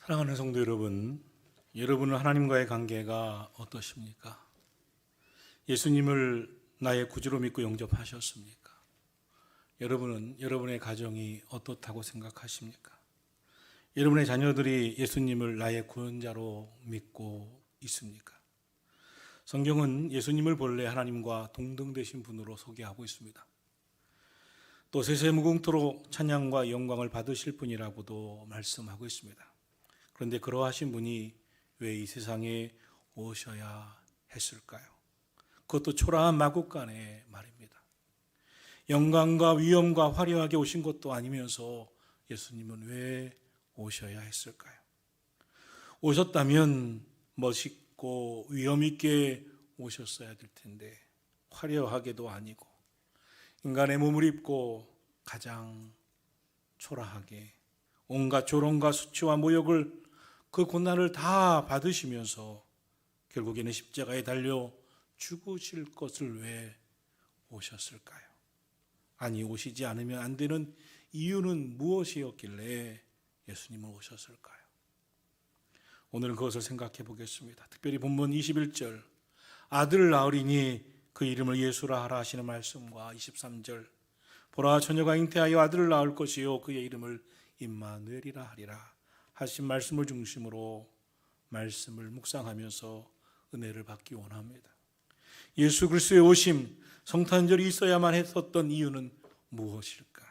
사랑하는 성도 여러분, 여러분은 하나님과의 관계가 어떠십니까? 예수님을 나의 구주로 믿고 영접하셨습니까? 여러분은 여러분의 가정이 어떻다고 생각하십니까? 여러분의 자녀들이 예수님을 나의 구원자로 믿고 있습니까? 성경은 예수님을 본래 하나님과 동등되신 분으로 소개하고 있습니다. 또 세세무궁토록 찬양과 영광을 받으실 분이라고도 말씀하고 있습니다. 그런데 그러하신 분이 왜 이 세상에 오셔야 했을까요? 그것도 초라한 마국간의 말입니다. 영광과 위엄과 화려하게 오신 것도 아니면서 예수님은 왜 오셔야 했을까요? 오셨다면 멋있고 위엄 있게 오셨어야 될 텐데 화려하게도 아니고 인간의 몸을 입고 가장 초라하게 온갖 조롱과 수치와 모욕을 그 고난을 다 받으시면서 결국에는 십자가에 달려 죽으실 것을 왜 오셨을까요? 아니, 오시지 않으면 안 되는 이유는 무엇이었길래 예수님은 오셨을까요? 오늘 그것을 생각해 보겠습니다. 특별히 본문 21절 아들을 낳으리니 그 이름을 예수라 하라 하시는 말씀과 23절 보라 처녀가 잉태하여 아들을 낳을 것이요 그의 이름을 임마누엘이라 하리라 하신 말씀을 중심으로 말씀을 묵상하면서 은혜를 받기 원합니다. 예수 그리스도의 오심, 성탄절이 있어야만 했었던 이유는 무엇일까?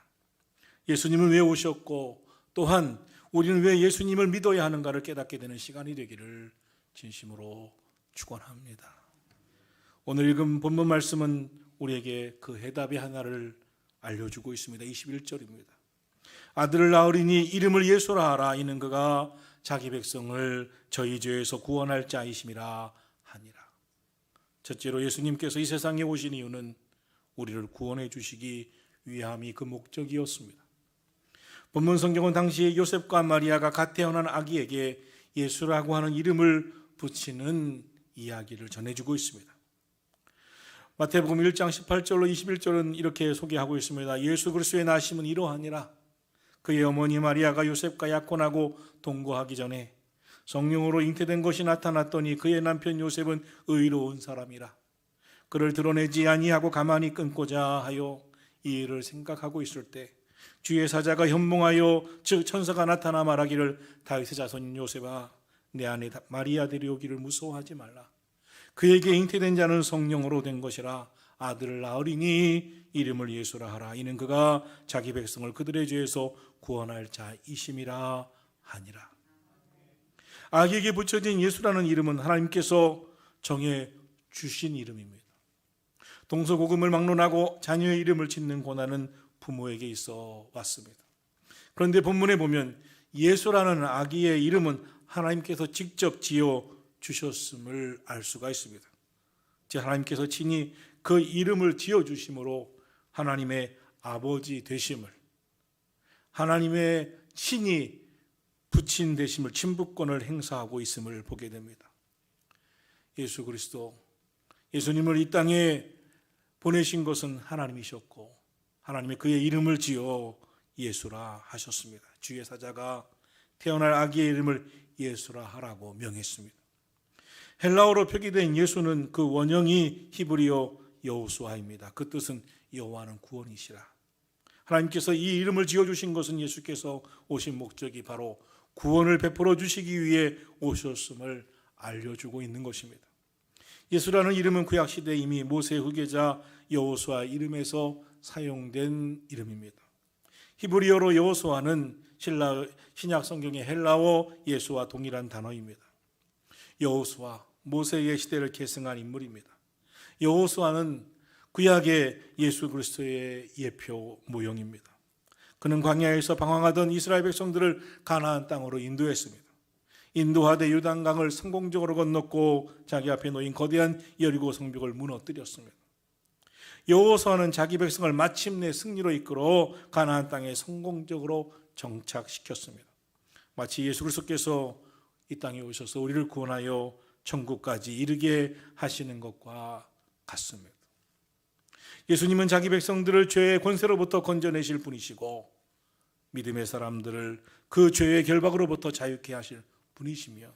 예수님은 왜 오셨고 또한 우리는 왜 예수님을 믿어야 하는가를 깨닫게 되는 시간이 되기를 진심으로 축원합니다. 오늘 읽은 본문 말씀은 우리에게 그 해답의 하나를 알려주고 있습니다. 21절입니다. 아들을 낳으리니 이름을 예수라 하라. 이는 그가 자기 백성을 저희 죄에서 구원할 자이심이라 하니라. 첫째로 예수님께서 이 세상에 오신 이유는 우리를 구원해 주시기 위함이 그 목적이었습니다. 본문 성경은 당시 요셉과 마리아가 갓 태어난 아기에게 예수라고 하는 이름을 붙이는 이야기를 전해주고 있습니다. 마태복음 1장 18절로 21절은 이렇게 소개하고 있습니다. 예수 그리스도의 나심은 이러하니라. 그의 어머니 마리아가 요셉과 약혼하고 동거하기 전에 성령으로 잉태된 것이 나타났더니 그의 남편 요셉은 의로운 사람이라. 그를 드러내지 아니하고 가만히 끊고자 하여 이 일을 생각하고 있을 때 주의 사자가 현몽하여 즉 천사가 나타나 말하기를 다윗의 자손인 요셉아 내 아내 마리아 데려오기를 무서워하지 말라. 그에게 잉태된 자는 성령으로 된 것이라. 아들을 낳으리니 이름을 예수라 하라. 이는 그가 자기 백성을 그들의 죄에서 구원할 자이심이라 하니라. 아기에게 붙여진 예수라는 이름은 하나님께서 정해 주신 이름입니다. 동서고금을 막론하고 자녀의 이름을 짓는 권한은 부모에게 있어 왔습니다. 그런데 본문에 보면 예수라는 아기의 이름은 하나님께서 직접 지어 주셨음을 알 수가 있습니다. 하나님께서 친히 그 이름을 지어주심으로 하나님의 아버지 되심을, 하나님의 친히 부친 되심을, 친부권을 행사하고 있음을 보게 됩니다. 예수 그리스도, 예수님을 이 땅에 보내신 것은 하나님이셨고 하나님의 그의 이름을 지어 예수라 하셨습니다. 주의 사자가 태어날 아기의 이름을 예수라 하라고 명했습니다. 헬라어로 표기된 예수는 그 원형이 히브리어 여호수아입니다. 그 뜻은 여호와는 구원이시라. 하나님께서 이 이름을 지어주신 것은 예수께서 오신 목적이 바로 구원을 베풀어 주시기 위해 오셨음을 알려주고 있는 것입니다. 예수라는 이름은 구약시대 이미 모세 후계자 여호수아 이름에서 사용된 이름입니다. 히브리어로 여호수아는 신약 성경의 헬라어 예수와 동일한 단어입니다. 여호수아, 모세의 시대를 계승한 인물입니다. 여호수아는 구약의 예수 그리스도의 예표 모형입니다. 그는 광야에서 방황하던 이스라엘 백성들을 가나안 땅으로 인도했습니다. 인도하되 요단강을 성공적으로 건넜고 자기 앞에 놓인 거대한 여리고 성벽을 무너뜨렸습니다. 여호수아는 자기 백성을 마침내 승리로 이끌어 가나안 땅에 성공적으로 정착시켰습니다. 마치 예수 그리스도께서 이 땅에 오셔서 우리를 구원하여 천국까지 이르게 하시는 것과 같습니다. 예수님은 자기 백성들을 죄의 권세로부터 건져내실 분이시고 믿음의 사람들을 그 죄의 결박으로부터 자유케 하실 분이시며,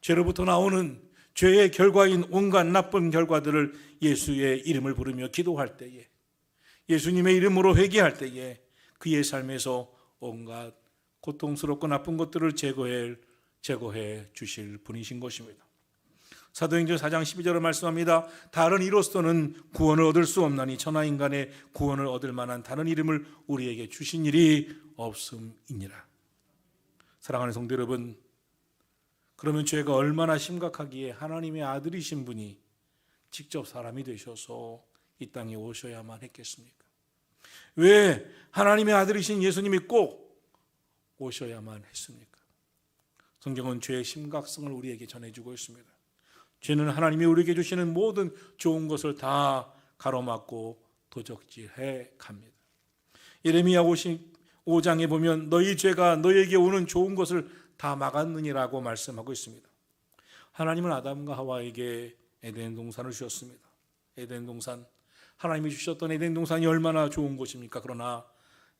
죄로부터 나오는 죄의 결과인 온갖 나쁜 결과들을 예수의 이름을 부르며 기도할 때에, 예수님의 이름으로 회개할 때에 그의 삶에서 온갖 고통스럽고 나쁜 것들을 제거해 주실 분이신 것입니다. 사도행전 4장 12절을 말씀합니다. 다른 이로서는 구원을 얻을 수 없나니 천하 인간의 구원을 얻을 만한 다른 이름을 우리에게 주신 일이 없음이니라. 사랑하는 성도 여러분, 그러면 죄가 얼마나 심각하기에 하나님의 아들이신 분이 직접 사람이 되셔서 이 땅에 오셔야만 했겠습니까? 왜 하나님의 아들이신 예수님이 꼭 오셔야만 했습니까? 성경은 죄의 심각성을 우리에게 전해주고 있습니다. 죄는 하나님이 우리에게 주시는 모든 좋은 것을 다 가로막고 도적질해 갑니다. 예레미야 55장에 보면 너희 죄가 너희에게 오는 좋은 것을 다 막았느니라고 말씀하고 있습니다. 하나님은 아담과 하와에게 에덴 동산을 주셨습니다. 에덴 동산, 하나님이 주셨던 에덴 동산이 얼마나 좋은 곳입니까? 그러나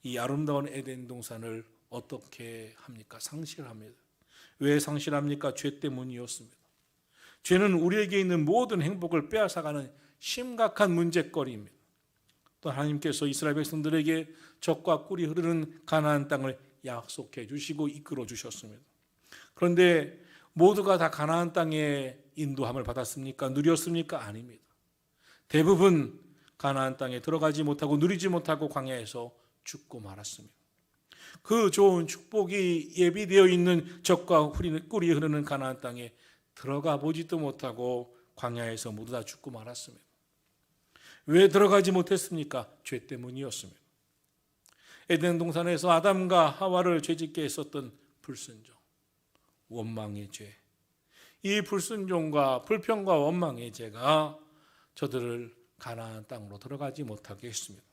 이 아름다운 에덴 동산을 어떻게 합니까? 상실합니다. 왜 상실합니까? 죄 때문이었습니다. 죄는 우리에게 있는 모든 행복을 빼앗아가는 심각한 문제거리입니다. 또 하나님께서 이스라엘 백성들에게 젖과 꿀이 흐르는 가나안 땅을 약속해 주시고 이끌어 주셨습니다. 그런데 모두가 다 가나안 땅에 인도함을 받았습니까? 누렸습니까? 아닙니다. 대부분 가나안 땅에 들어가지 못하고 누리지 못하고 광야에서 죽고 말았습니다. 그 좋은 축복이 예비되어 있는 젖과 꿀이 흐르는 가나안 땅에 들어가 보지도 못하고 광야에서 모두 다 죽고 말았습니다. 왜 들어가지 못했습니까? 죄 때문이었습니다. 에덴 동산에서 아담과 하와를 죄짓게 했었던 불순종, 원망의 죄, 이 불순종과 불평과 원망의 죄가 저들을 가나안 땅으로 들어가지 못하게 했습니다.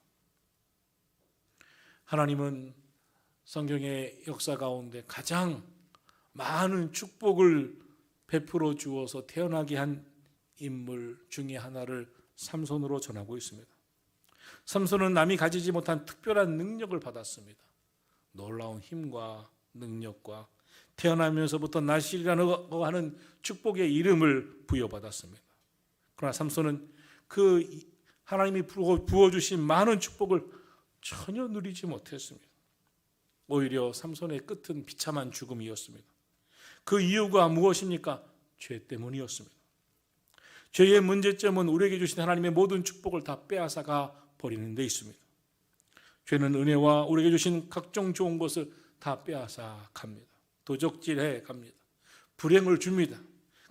하나님은 성경의 역사 가운데 가장 많은 축복을 베풀어 주어서 태어나게 한 인물 중에 하나를 삼손으로 전하고 있습니다. 삼손은 남이 가지지 못한 특별한 능력을 받았습니다. 놀라운 힘과 능력과 태어나면서부터 나실이라고 하는 축복의 이름을 부여받았습니다. 그러나 삼손은 그 하나님이 부어주신 많은 축복을 전혀 누리지 못했습니다. 오히려 삼손의 끝은 비참한 죽음이었습니다. 그 이유가 무엇입니까? 죄 때문이었습니다. 죄의 문제점은 우리에게 주신 하나님의 모든 축복을 다 빼앗아가 버리는 데 있습니다. 죄는 은혜와 우리에게 주신 각종 좋은 것을 다 빼앗아 갑니다. 도적질해 갑니다. 불행을 줍니다.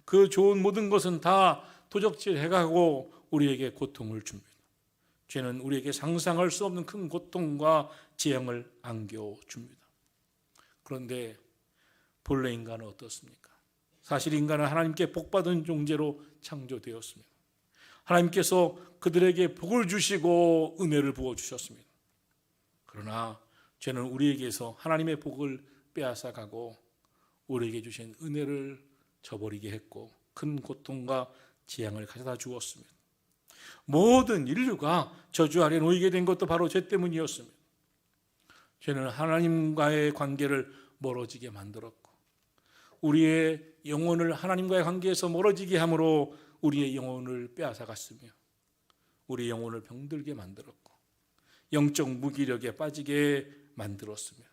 그 좋은 모든 것은 다 도적질해 가고 우리에게 고통을 줍니다. 죄는 우리에게 상상할 수 없는 큰 고통과 재앙을 안겨줍니다. 그런데 본래 인간은 어떻습니까? 사실 인간은 하나님께 복받은 존재로 창조되었습니다. 하나님께서 그들에게 복을 주시고 은혜를 부어주셨습니다. 그러나 죄는 우리에게서 하나님의 복을 빼앗아가고 우리에게 주신 은혜를 저버리게 했고 큰 고통과 재앙을 가져다 주었습니다. 모든 인류가 저주 아래 놓이게 된 것도 바로 죄 때문이었습니다. 죄는 하나님과의 관계를 멀어지게 만들었고 우리의 영혼을 하나님과의 관계에서 멀어지게 함으로 우리의 영혼을 빼앗아갔으며 우리의 영혼을 병들게 만들었고 영적 무기력에 빠지게 만들었으며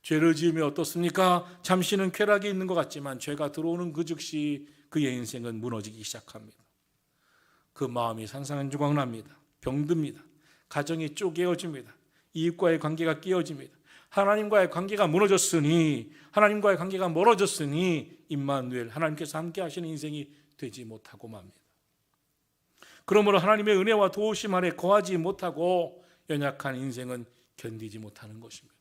죄를 지으면 어떻습니까? 잠시는 쾌락이 있는 것 같지만 죄가 들어오는 그 즉시 그의 인생은 무너지기 시작합니다. 그 마음이 산산조각납니다. 병듭니다. 가정이 쪼개어집니다. 이웃과의 관계가 깨어집니다. 하나님과의 관계가 무너졌으니 하나님과의 관계가 멀어졌으니 임마누엘 하나님께서 함께 하시는 인생이 되지 못하고 맙니다. 그러므로 하나님의 은혜와 도우심 아래 거하지 못하고 연약한 인생은 견디지 못하는 것입니다.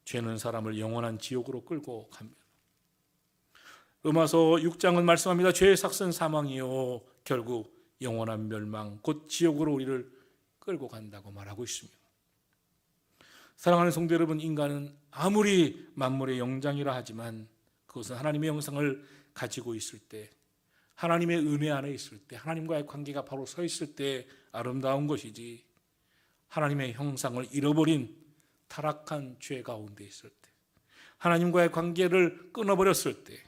죄는 사람을 영원한 지옥으로 끌고 갑니다. 로마서 6장은 말씀합니다. 죄의 삭은 사망이요 결국 영원한 멸망 곧 지옥으로 우리를 끌고 간다고 말하고 있습니다. 사랑하는 성도 여러분, 인간은 아무리 만물의 영장이라 하지만 그것은 하나님의 형상을 가지고 있을 때 하나님의 은혜 안에 있을 때 하나님과의 관계가 바로 서 있을 때 아름다운 것이지 하나님의 형상을 잃어버린 타락한 죄 가운데 있을 때, 하나님과의 관계를 끊어버렸을 때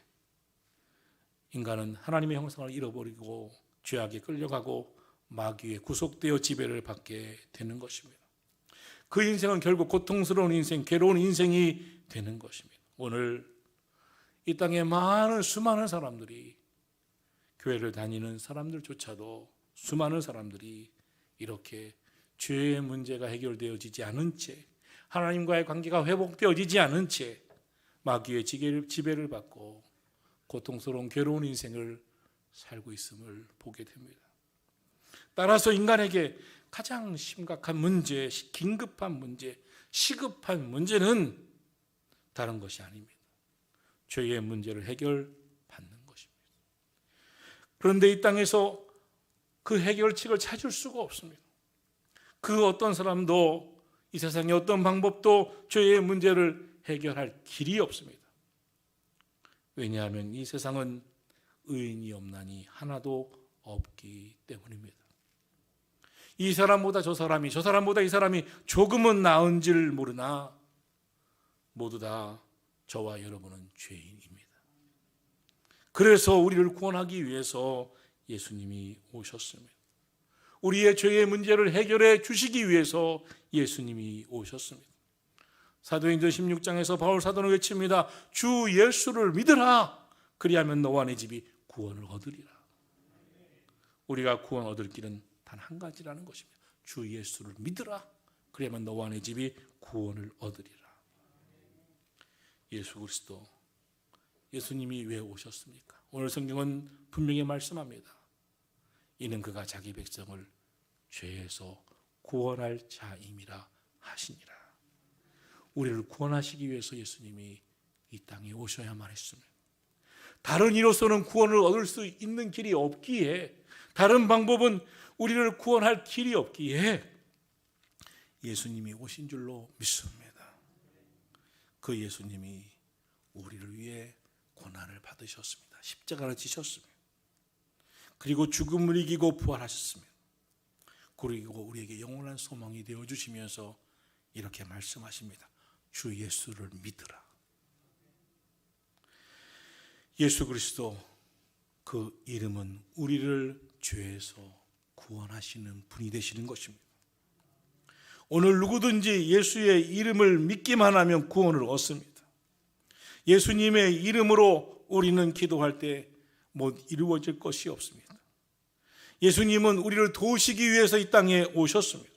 인간은 하나님의 형상을 잃어버리고 죄악에 끌려가고 마귀에 구속되어 지배를 받게 되는 것입니다. 그 인생은 결국 고통스러운 인생, 괴로운 인생이 되는 것입니다. 오늘 이 땅에 수많은 사람들이, 교회를 다니는 사람들조차도 수많은 사람들이 이렇게 죄의 문제가 해결되어지지 않은 채, 하나님과의 관계가 회복되어지지 않은 채 마귀의 지배를 받고 고통스러운 괴로운 인생을 살고 있음을 보게 됩니다. 따라서 인간에게 가장 심각한 문제, 긴급한 문제, 시급한 문제는 다른 것이 아닙니다. 죄의 문제를 해결받는 것입니다. 그런데 이 땅에서 그 해결책을 찾을 수가 없습니다. 그 어떤 사람도, 이 세상의 어떤 방법도 죄의 문제를 해결할 길이 없습니다. 왜냐하면 이 세상은 의인이 없나니 하나도 없기 때문입니다. 이 사람보다 저 사람이, 저 사람보다 이 사람이 조금은 나은 줄 모르나 모두 다 저와 여러분은 죄인입니다. 그래서 우리를 구원하기 위해서 예수님이 오셨습니다. 우리의 죄의 문제를 해결해 주시기 위해서 예수님이 오셨습니다. 사도행전 16장에서 바울 사도는 외칩니다. 주 예수를 믿으라. 그리하면 너와 내 집이 구원을 얻으리라. 우리가 구원 얻을 길은 단 한 가지라는 것입니다. 주 예수를 믿으라. 그리하면 너와 내 집이 구원을 얻으리라. 예수 그리스도, 예수님이 왜 오셨습니까? 오늘 성경은 분명히 말씀합니다. 이는 그가 자기 백성을 죄에서 구원할 자임이라 하시니라. 우리를 구원하시기 위해서 예수님이 이 땅에 오셔야만 했습니다. 다른 이로서는 구원을 얻을 수 있는 길이 없기에, 다른 방법은 우리를 구원할 길이 없기에 예수님이 오신 줄로 믿습니다. 그 예수님이 우리를 위해 고난을 받으셨습니다. 십자가를 지셨습니다. 그리고 죽음을 이기고 부활하셨습니다. 그리고 우리에게 영원한 소망이 되어주시면서 이렇게 말씀하십니다. 주 예수를 믿으라. 예수 그리스도, 그 이름은 우리를 죄에서 구원하시는 분이 되시는 것입니다. 오늘 누구든지 예수의 이름을 믿기만 하면 구원을 얻습니다. 예수님의 이름으로 우리는 기도할 때 못 이루어질 것이 없습니다. 예수님은 우리를 도우시기 위해서 이 땅에 오셨습니다.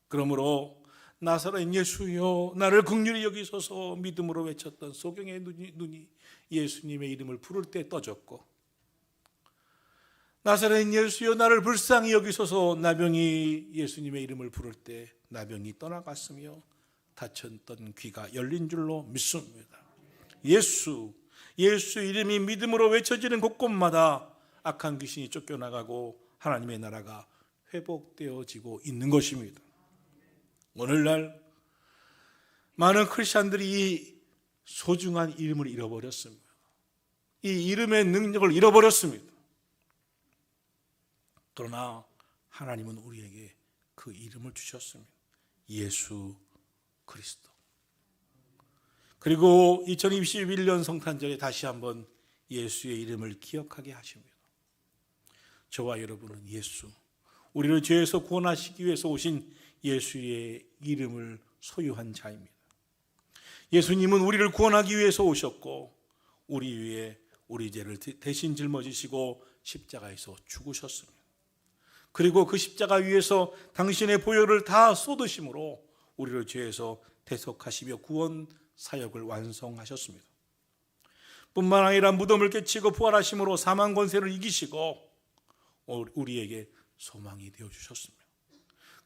그러므로 나사렛 예수여 나를 긍휼히 여기소서 믿음으로 외쳤던 소경의 눈이 예수님의 이름을 부를 때 떠졌고, 나사렛 예수여 나를 불쌍히 여기소서 나병이 예수님의 이름을 부를 때 나병이 떠나갔으며 닫혔던 귀가 열린 줄로 믿습니다. 예수 이름이 믿음으로 외쳐지는 곳곳마다 악한 귀신이 쫓겨나가고 하나님의 나라가 회복되어지고 있는 것입니다. 오늘날 많은 크리스찬들이 이 소중한 이름을 잃어버렸습니다. 이 이름의 능력을 잃어버렸습니다. 그러나 하나님은 우리에게 그 이름을 주셨습니다. 예수 그리스도. 그리고 2021년 성탄절에 다시 한번 예수의 이름을 기억하게 하십니다. 저와 여러분은 예수, 우리를 죄에서 구원하시기 위해서 오신 예수의 이름을 소유한 자입니다. 예수님은 우리를 구원하기 위해서 오셨고 우리 위에 우리 죄를 대신 짊어지시고 십자가에서 죽으셨습니다. 그리고 그 십자가 위에서 당신의 보혈을 다 쏟으심으로 우리를 죄에서 대속하시며 구원 사역을 완성하셨습니다. 뿐만 아니라 무덤을 깨치고 부활하심으로 사망 권세를 이기시고 우리에게 소망이 되어주셨습니다.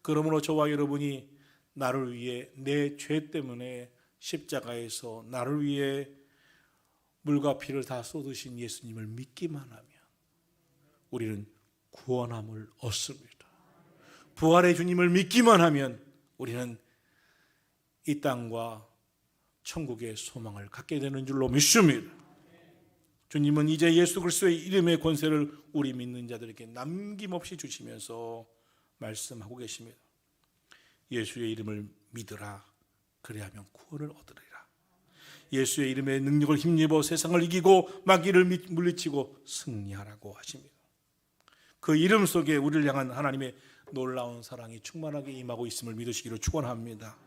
그러므로 저와 여러분이 나를 위해 내 죄 때문에 십자가에서 나를 위해 물과 피를 다 쏟으신 예수님을 믿기만 하면 우리는 구원함을 얻습니다. 부활의 주님을 믿기만 하면 우리는 이 땅과 천국의 소망을 갖게 되는 줄로 믿습니다. 주님은 이제 예수 그리스도의 이름의 권세를 우리 믿는 자들에게 남김없이 주시면서 말씀하고 계십니다. 예수의 이름을 믿으라. 그리하면 구원을 얻으리라. 예수의 이름의 능력을 힘입어 세상을 이기고 마귀를 물리치고 승리하라고 하십니다. 그 이름 속에 우리를 향한 하나님의 놀라운 사랑이 충만하게 임하고 있음을 믿으시기를 축원합니다.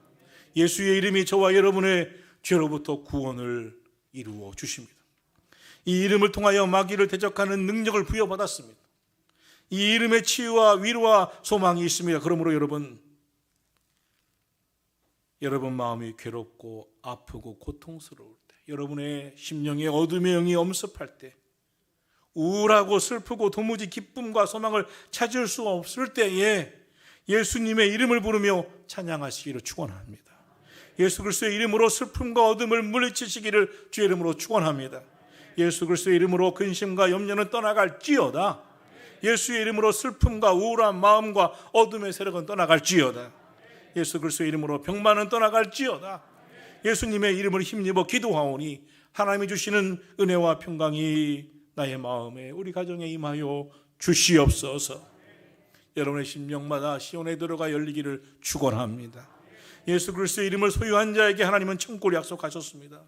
예수의 이름이 저와 여러분의 죄로부터 구원을 이루어 주십니다. 이 이름을 통하여 마귀를 대적하는 능력을 부여받았습니다. 이 이름의 치유와 위로와 소망이 있습니다. 그러므로 여러분 마음이 괴롭고 아프고 고통스러울 때, 여러분의 심령에 어둠의 영이 엄습할 때, 우울하고 슬프고 도무지 기쁨과 소망을 찾을 수 없을 때에 예수님의 이름을 부르며 찬양하시기를 축원합니다. 예수 그리스도의 이름으로 슬픔과 어둠을 물리치시기를 주의 이름으로 축원합니다. 예수 그리스도의 이름으로 근심과 염려는 떠나갈지어다. 예수의 이름으로 슬픔과 우울한 마음과 어둠의 세력은 떠나갈지어다. 예수 그리스도의 이름으로 병만은 떠나갈지어다. 예수님의 이름을 힘입어 기도하오니 하나님이 주시는 은혜와 평강이 나의 마음에 우리 가정에 임하여 주시옵소서. 여러분의 심령마다 시온의 도로가 열리기를 축원합니다. 예수 그리스도의 이름을 소유한 자에게 하나님은 천국을 약속하셨습니다.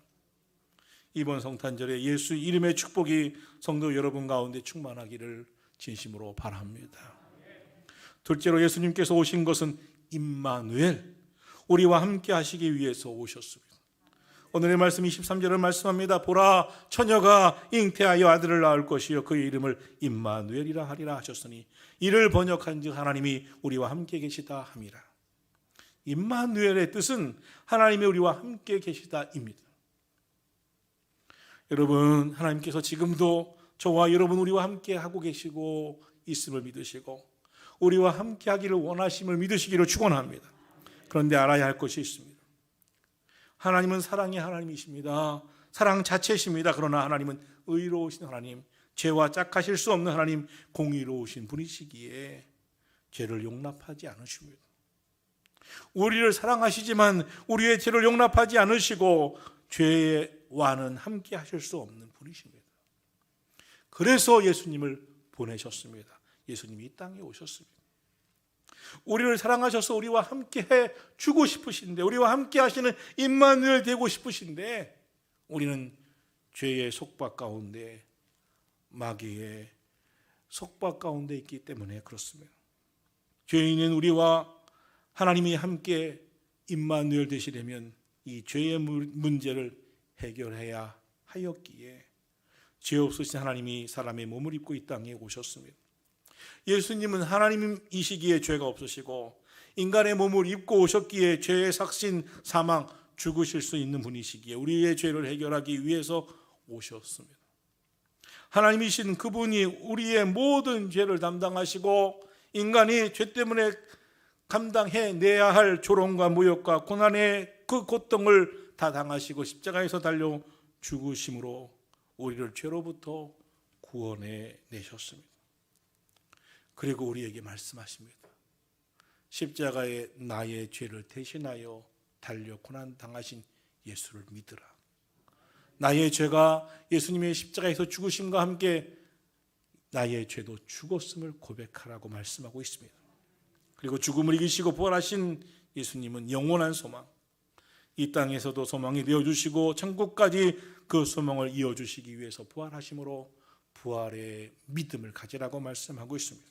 이번 성탄절에 예수 이름의 축복이 성도 여러분 가운데 충만하기를 진심으로 바랍니다. 둘째로 예수님께서 오신 것은 임마누엘, 우리와 함께 하시기 위해서 오셨습니다. 오늘의 말씀 23절을 말씀합니다. 보라, 처녀가 잉태하여 아들을 낳을 것이요 그의 이름을 임마누엘이라 하리라 하셨으니 이를 번역한즉 하나님이 우리와 함께 계시다 함이라. 임마누엘의 뜻은 하나님이 우리와 함께 계시다입니다. 여러분, 하나님께서 지금도 저와 여러분 우리와 함께 하고 계시고 있음을 믿으시고 우리와 함께 하기를 원하심을 믿으시기를 축원합니다. 그런데 알아야 할 것이 있습니다. 하나님은 사랑의 하나님이십니다. 사랑 자체십니다. 그러나 하나님은 의로우신 하나님, 죄와 짝하실 수 없는 하나님, 공의로우신 분이시기에 죄를 용납하지 않으십니다. 우리를 사랑하시지만 우리의 죄를 용납하지 않으시고 죄와는 함께 하실 수 없는 분이십니다. 그래서 예수님을 보내셨습니다. 예수님이 이 땅에 오셨습니다. 우리를 사랑하셔서 우리와 함께 해 주고 싶으신데, 우리와 함께 하시는 임마누엘 되고 싶으신데, 우리는 죄의 속박 가운데, 마귀의 속박 가운데 있기 때문에 그렇습니다. 죄인은 우리와 하나님이 함께 임마누엘 되시려면 이 죄의 문제를 해결해야 하였기에 죄 없으신 하나님이 사람의 몸을 입고 이 땅에 오셨습니다. 예수님은 하나님이시기에 죄가 없으시고 인간의 몸을 입고 오셨기에 죄의 삭신, 사망, 죽으실 수 있는 분이시기에 우리의 죄를 해결하기 위해서 오셨습니다. 하나님이신 그분이 우리의 모든 죄를 담당하시고 인간이 죄 때문에 감당해내야 할 조롱과 모욕과 고난의 그 고통을 다 당하시고 십자가에서 달려 죽으심으로 우리를 죄로부터 구원해 내셨습니다. 그리고 우리에게 말씀하십니다. 십자가에 나의 죄를 대신하여 달려 고난 당하신 예수를 믿으라. 나의 죄가 예수님의 십자가에서 죽으심과 함께 나의 죄도 죽었음을 고백하라고 말씀하고 있습니다. 그리고 죽음을 이기시고 부활하신 예수님은 영원한 소망, 이 땅에서도 소망이 되어주시고 천국까지 그 소망을 이어주시기 위해서 부활하심으로 부활의 믿음을 가지라고 말씀하고 있습니다.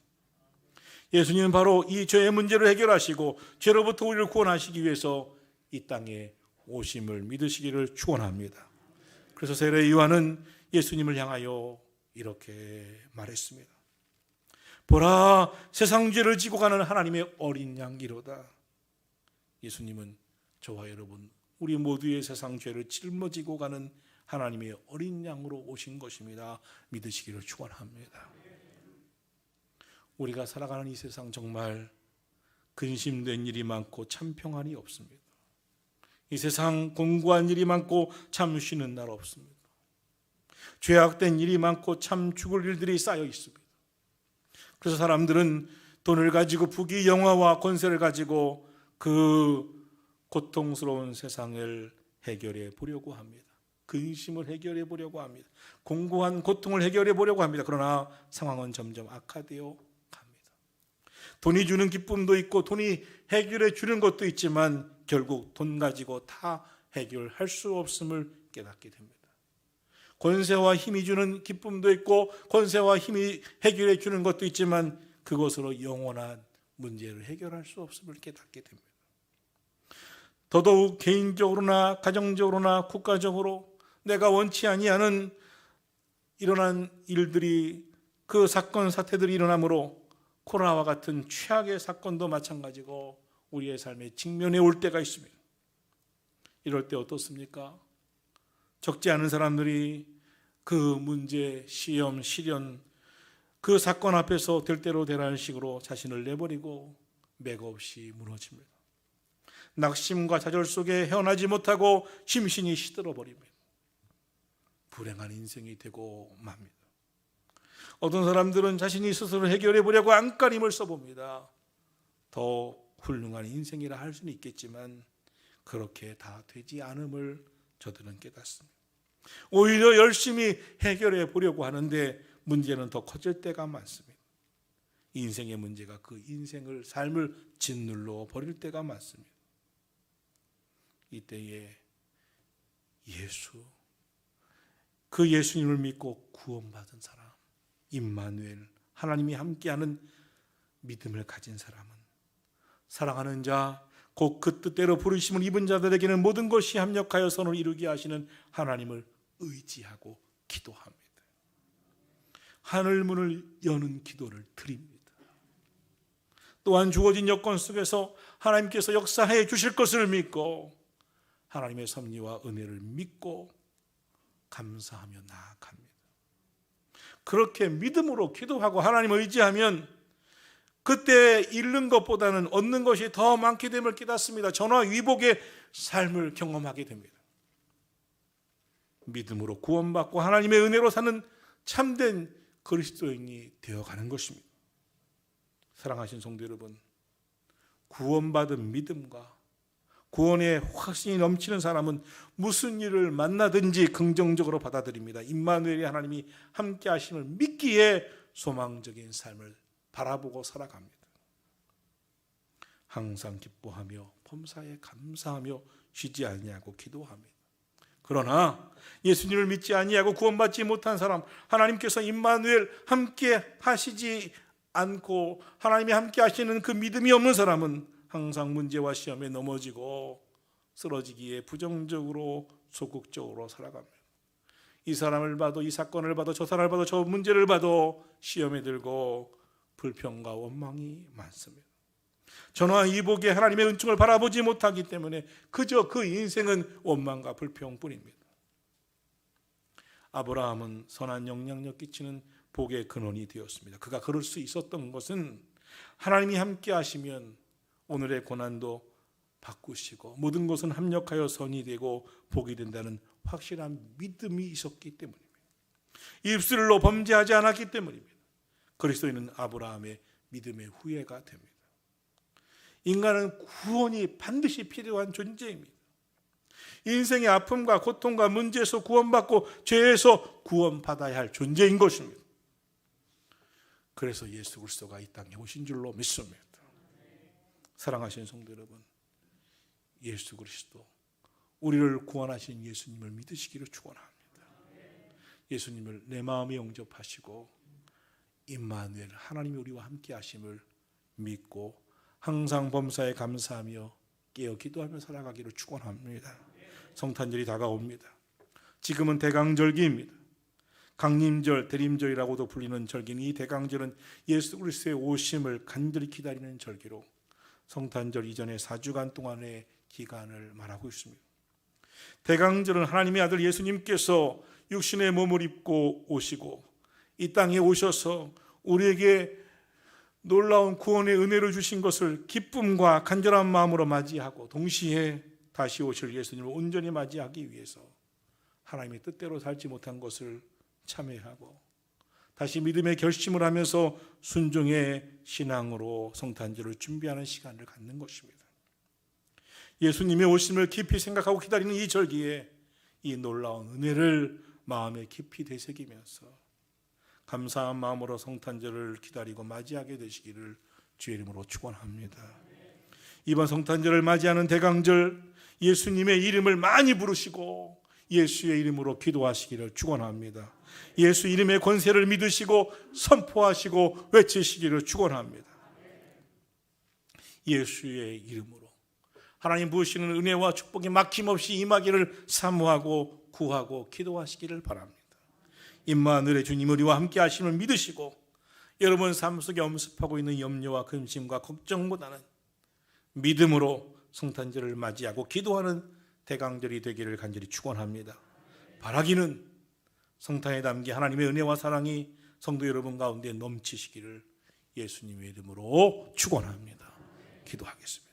예수님은 바로 이 죄의 문제를 해결하시고 죄로부터 우리를 구원하시기 위해서 이 땅에 오심을 믿으시기를 축원합니다. 그래서 세례 요한은 예수님을 향하여 이렇게 말했습니다. 보라, 세상 죄를 지고 가는 하나님의 어린 양이로다. 예수님은 저와 여러분, 우리 모두의 세상 죄를 짊어지고 가는 하나님의 어린 양으로 오신 것입니다. 믿으시기를 축원합니다. 우리가 살아가는 이 세상 정말 근심된 일이 많고 참 평안이 없습니다. 이 세상 공고한 일이 많고 참 쉬는 날 없습니다. 죄악된 일이 많고 참 죽을 일들이 쌓여 있습니다. 그래서 사람들은 돈을 가지고 부귀 영화와 권세를 가지고 그 고통스러운 세상을 해결해 보려고 합니다. 근심을 해결해 보려고 합니다. 공고한 고통을 해결해 보려고 합니다. 그러나 상황은 점점 악화되어 갑니다. 돈이 주는 기쁨도 있고 돈이 해결해 주는 것도 있지만 결국 돈 가지고 다 해결할 수 없음을 깨닫게 됩니다. 권세와 힘이 주는 기쁨도 있고 권세와 힘이 해결해 주는 것도 있지만 그것으로 영원한 문제를 해결할 수 없음을 깨닫게 됩니다. 더더욱 개인적으로나 가정적으로나 국가적으로 내가 원치 아니하는 일어난 일들이, 그 사건 사태들이 일어나므로 코로나와 같은 최악의 사건도 마찬가지고 우리의 삶에 직면해 올 때가 있습니다. 이럴 때 어떻습니까? 적지 않은 사람들이 그 문제, 시험, 시련, 그 사건 앞에서 될 대로 되라는 식으로 자신을 내버리고 맥없이 무너집니다. 낙심과 좌절 속에 헤어나지 못하고 심신이 시들어버립니다. 불행한 인생이 되고 맙니다. 어떤 사람들은 자신이 스스로 해결해 보려고 안간힘을 써봅니다. 더 훌륭한 인생이라 할 수는 있겠지만 그렇게 다 되지 않음을 저들은 깨닫습니다. 오히려 열심히 해결해 보려고 하는데 문제는 더 커질 때가 많습니다. 인생의 문제가 그 인생을, 삶을 짓눌러 버릴 때가 많습니다. 이때에 그 예수님을 믿고 구원받은 사람, 임마누엘, 하나님이 함께하는 믿음을 가진 사람은 사랑하는 자, 곧 그 뜻대로 부르심을 입은 자들에게는 모든 것이 합력하여 선을 이루게 하시는 하나님을 의지하고 기도합니다. 하늘문을 여는 기도를 드립니다. 또한 주어진 여건 속에서 하나님께서 역사해 주실 것을 믿고 하나님의 섭리와 은혜를 믿고 감사하며 나아갑니다. 그렇게 믿음으로 기도하고 하나님을 의지하면 그때 잃는 것보다는 얻는 것이 더 많게 됨을 깨닫습니다. 전화위복의 삶을 경험하게 됩니다. 믿음으로 구원받고 하나님의 은혜로 사는 참된 그리스도인이 되어가는 것입니다. 사랑하신 성도 여러분, 구원받은 믿음과 구원의 확신이 넘치는 사람은 무슨 일을 만나든지 긍정적으로 받아들입니다. 임마누엘이 하나님이 함께 하심을 믿기에 소망적인 삶을 바라보고 살아갑니다. 항상 기뻐하며 범사에 감사하며 쉬지 아니하고 기도합니다. 그러나 예수님을 믿지 아니하고 구원받지 못한 사람, 하나님께서 임마누엘 함께 하시지 않고 하나님이 함께 하시는 그 믿음이 없는 사람은 항상 문제와 시험에 넘어지고 쓰러지기에 부정적으로 소극적으로 살아갑니다. 이 사람을 봐도, 이 사건을 봐도, 저 사람을 봐도, 저 문제를 봐도 시험에 들고 불평과 원망이 많습니다. 전화위복의 하나님의 은총을 바라보지 못하기 때문에 그저 그 인생은 원망과 불평뿐입니다. 아브라함은 선한 영향력 끼치는 복의 근원이 되었습니다. 그가 그럴 수 있었던 것은 하나님이 함께 하시면 오늘의 고난도 바꾸시고 모든 것은 합력하여 선이 되고 복이 된다는 확실한 믿음이 있었기 때문입니다. 입술로 범죄하지 않았기 때문입니다. 그리스도인은 아브라함의 믿음의 후예가 됩니다. 인간은 구원이 반드시 필요한 존재입니다. 인생의 아픔과 고통과 문제에서 구원받고 죄에서 구원받아야 할 존재인 것입니다. 그래서 예수 그리스도가 이 땅에 오신 줄로 믿습니다. 사랑하시는 성도 여러분, 예수 그리스도, 우리를 구원하신 예수님을 믿으시기를 축원합니다. 예수님을 내 마음에 영접하시고 임마누엘, 하나님이 우리와 함께 하심을 믿고 항상 범사에 감사하며 깨어 기도하며 살아가기를 축원합니다. 성탄절이 다가옵니다. 지금은 대강절기입니다. 강림절, 대림절이라고도 불리는 절기는, 이 대강절은 예수 그리스도의 오심을 간절히 기다리는 절기로 성탄절 이전의 4주간 동안의 기간을 말하고 있습니다. 대강절은 하나님의 아들 예수님께서 육신의 몸을 입고 오시고 이 땅에 오셔서 우리에게 놀라운 구원의 은혜를 주신 것을 기쁨과 간절한 마음으로 맞이하고 동시에 다시 오실 예수님을 온전히 맞이하기 위해서 하나님의 뜻대로 살지 못한 것을 참회하고 다시 믿음의 결심을 하면서 순종의 신앙으로 성탄절을 준비하는 시간을 갖는 것입니다. 예수님의 오심을 깊이 생각하고 기다리는 이 절기에 이 놀라운 은혜를 마음에 깊이 되새기면서 감사한 마음으로 성탄절을 기다리고 맞이하게 되시기를 주의 이름으로 축원합니다. 이번 성탄절을 맞이하는 대강절 예수님의 이름을 많이 부르시고 예수의 이름으로 기도하시기를 축원합니다. 예수 이름의 권세를 믿으시고 선포하시고 외치시기를 축원합니다. 예수의 이름으로 하나님 부으시는 은혜와 축복이 막힘없이 임하기를 사모하고 구하고 기도하시기를 바랍니다. 임마누엘의 주님 우리와 함께 하심을 믿으시고 여러분 삶 속에 엄습하고 있는 염려와 근심과 걱정보다는 믿음으로 성탄절을 맞이하고 기도하는 대강절이 되기를 간절히 축원합니다. 바라기는 성탄에 담긴 하나님의 은혜와 사랑이 성도 여러분 가운데 넘치시기를 예수님의 이름으로 축원합니다. 기도하겠습니다.